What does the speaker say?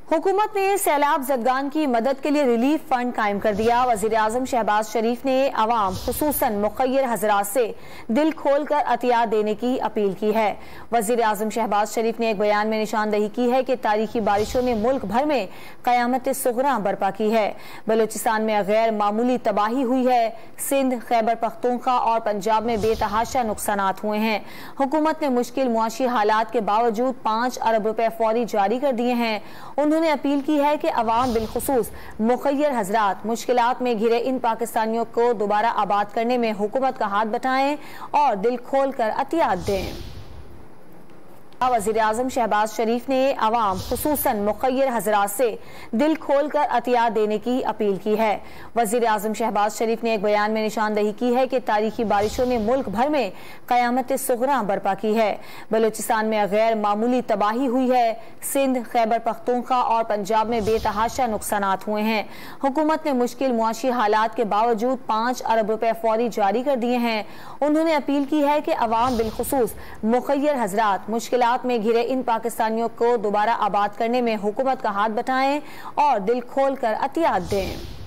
हुकूमत ने सैलाब ज़दगान की मदद के लिए रिलीफ फंड कायम कर दिया। वज़ीर आज़म शहबाज शरीफ ने अवाम खुसूसन मुख़य्यर हज़रात से दिल खोल कर अतियात देने की अपील की है। वज़ीर आज़म शहबाज शरीफ ने एक बयान में निशानदही की है कि तारीखी बारिशों ने मुल्क भर में क़यामत सुग़रा बर्पा की है। बलूचिस्तान में गैर मामूली तबाही हुई है। सिंध, खैबर पख्तूनख्वा और पंजाब में बेतहाशा नुकसानात हुए हैं। हुकूमत ने मुश्किल मुआशी हालात के बावजूद 5 अरब रुपए फौरी जारी कर दिए हैं। उन्होंने अपील की है कि अवाम बिलखुसूस मुख़य्यर हज़रात मुश्किलात में घिरे इन पाकिस्तानियों को दोबारा आबाद करने में हुकूमत का हाथ बटाएं और दिल खोल कर अतियात दें। वज़ीर आज़म शहबाज शरीफ ने अवाम खुसूसन मुख़य्यर हज़रात से दिल खोल कर अतियात देने की अपील की है। वज़ीर आज़म शहबाज शरीफ ने एक बयान में निशानदही की है कि तारीखी बारिशों ने मुल्क भर में क़यामत सुग़रा बर्पा की है। बलूचिस्तान में गैर मामूली तबाही हुई है। सिंध, खैबर पख्तूनख्वा और पंजाब में बेतहाशा नुकसानात हुए हैं। हुकूमत ने मुश्किल मुआशी हालात के बावजूद 5 अरब रुपए फौरी जारी कर दिए हैं। उन्होंने अपील की है कि अवाम बिलखुसूस मुख़य्यर हज़रात मुश्किल में घिरे इन पाकिस्तानियों को दोबारा आबाद करने में हुकूमत का हाथ बटाएं और दिल खोल कर अतियात दें।